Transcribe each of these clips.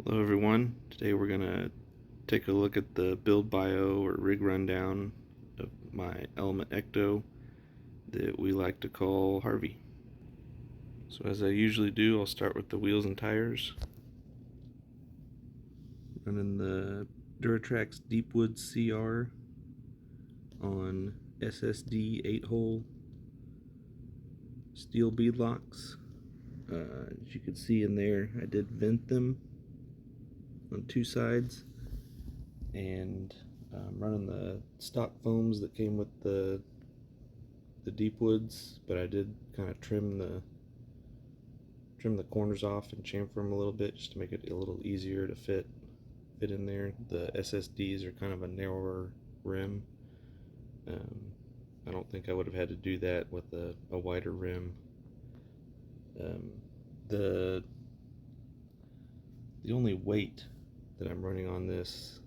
Hello everyone, today we're going to take a look at the build bio or rig rundown of my Element Ecto that we like to call Harvey. So as I usually do, I'll start with the wheels and tires. Running the Duratrax Deep Woods CR on SSD 8-hole steel beadlocks. As you can see in there, I did vent them on two sides, and running the stock foams that came with the Deep Woods, but I did kind of trim the corners off and chamfer them a little bit just to make it a little easier to fit in there. The SSDs are kind of a narrower rim. I don't think I would have had to do that with a wider rim. The only weight that I'm running on this,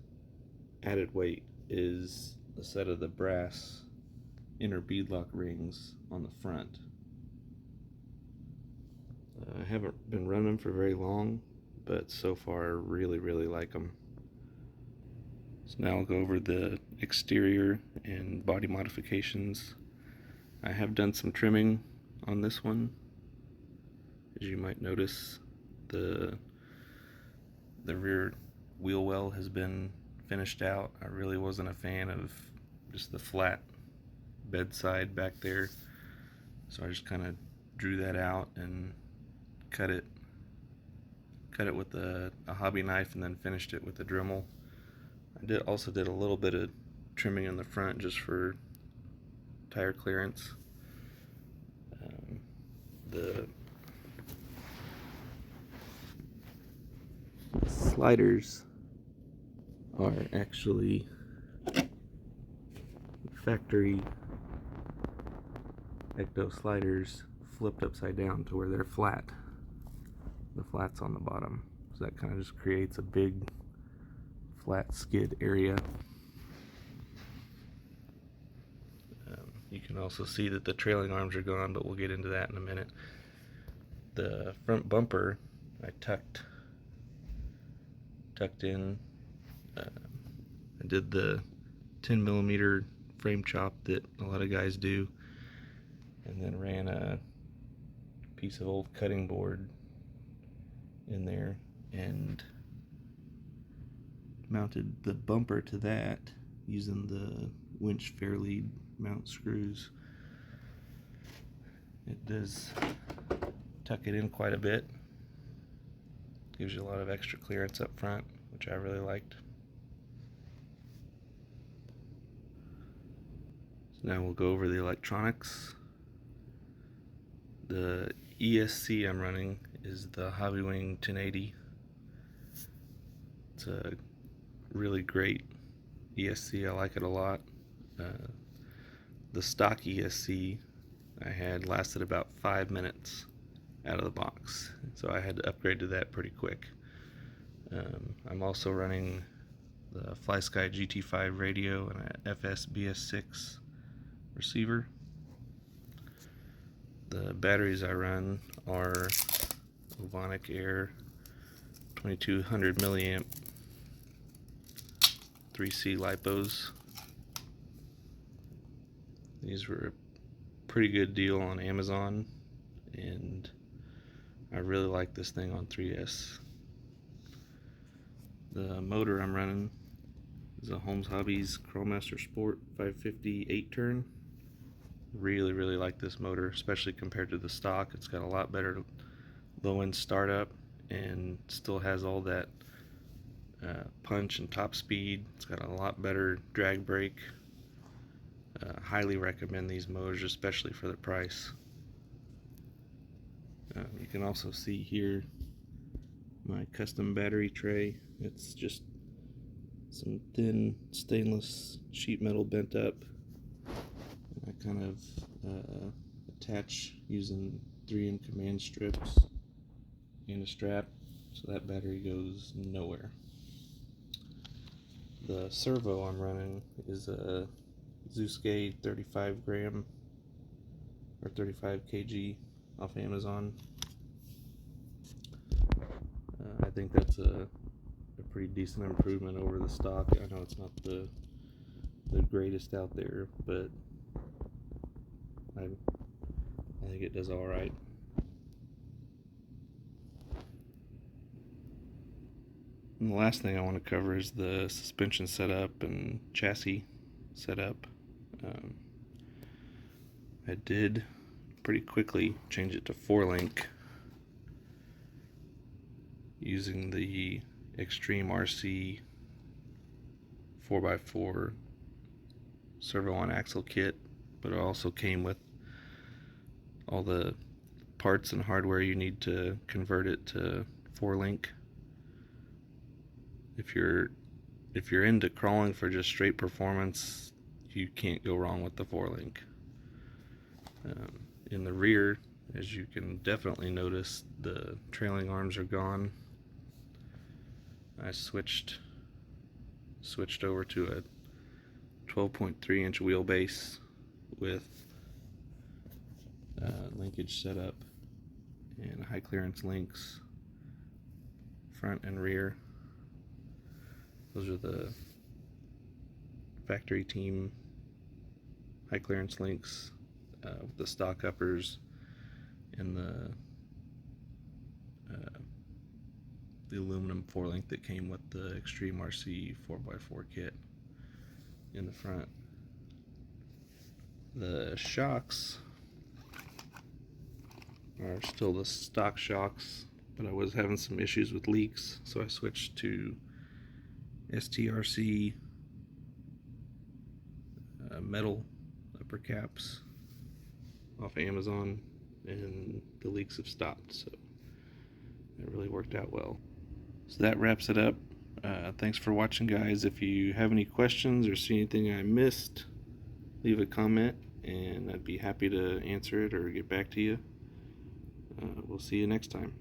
added weight, is a set of the brass inner beadlock rings on the front. I haven't been running them for very long, but so far I really like them. So now I'll go over the exterior and body modifications. I have done some trimming on this one. As you might notice, the rear wheel well has been finished out. I really wasn't a fan of just the flat bedside back there, so I just kind of drew that out and cut it with a hobby knife, and then finished it with a Dremel. I also did a little bit of trimming in the front just for tire clearance. The sliders are actually factory Ecto sliders flipped upside down to where they're flat. The flat's on the bottom, so that kind of just creates a big flat skid area. You can also see that the trailing arms are gone, but we'll get into that in a minute. The front bumper I tucked in. I did the 10mm frame chop that a lot of guys do, and then ran a piece of old cutting board in there and mounted the bumper to that using the winch fairlead mount screws. It does tuck it in quite a bit, gives you a lot of extra clearance up front, which I really liked. So now we'll go over the electronics. The ESC I'm running is the Hobbywing 1080. It's a really great ESC. I like it a lot. The stock ESC I had lasted about 5 minutes out of the box, so I had to upgrade to that pretty quick. I'm also running the FlySky GT5 radio and a FS-BS6 receiver. The batteries I run are Ovonic Air 2200 milliamp 3C lipos. These were a pretty good deal on Amazon, and I really like this thing on 3S. The motor I'm running is a Holmes Hobbies Crowmaster Sport 550 8-turn. Really like this motor, especially compared to the stock. It's got a lot better low-end startup and still has all that punch and top speed. It's got a lot better drag brake. Highly recommend these motors, especially for the price. You can also see here my custom battery tray. It's just some thin stainless sheet metal bent up. I kind of attach using 3-in command strips and a strap, so that battery goes nowhere. The servo I'm running is a Zoskay 35 gram or 35 kg off Amazon. I think that's a pretty decent improvement over the stock. I know it's not the greatest out there, but I think it does all right. And the last thing I want to cover is the suspension setup and chassis setup. I did pretty quickly change it to 4-link using the Extreme RC 4x4 Servo-On-Axle kit, but it also came with all the parts and hardware you need to convert it to 4-link. If you're into crawling for just straight performance, you can't go wrong with the 4-link. In the rear, as you can definitely notice, the trailing arms are gone. I switched over to a 12.3 inch wheelbase with linkage setup and high clearance links front and rear. Those are the factory team high clearance links with the stock uppers and the aluminum 4-link that came with the Extreme RC 4x4 kit in the front. The shocks are still the stock shocks, but I was having some issues with leaks, so I switched to STRC metal upper caps off Amazon, and the leaks have stopped, so it really worked out well. So that wraps it up. Thanks for watching, guys. If you have any questions or see anything I missed, leave a comment and I'd be happy to answer it or get back to you. We'll see you next time.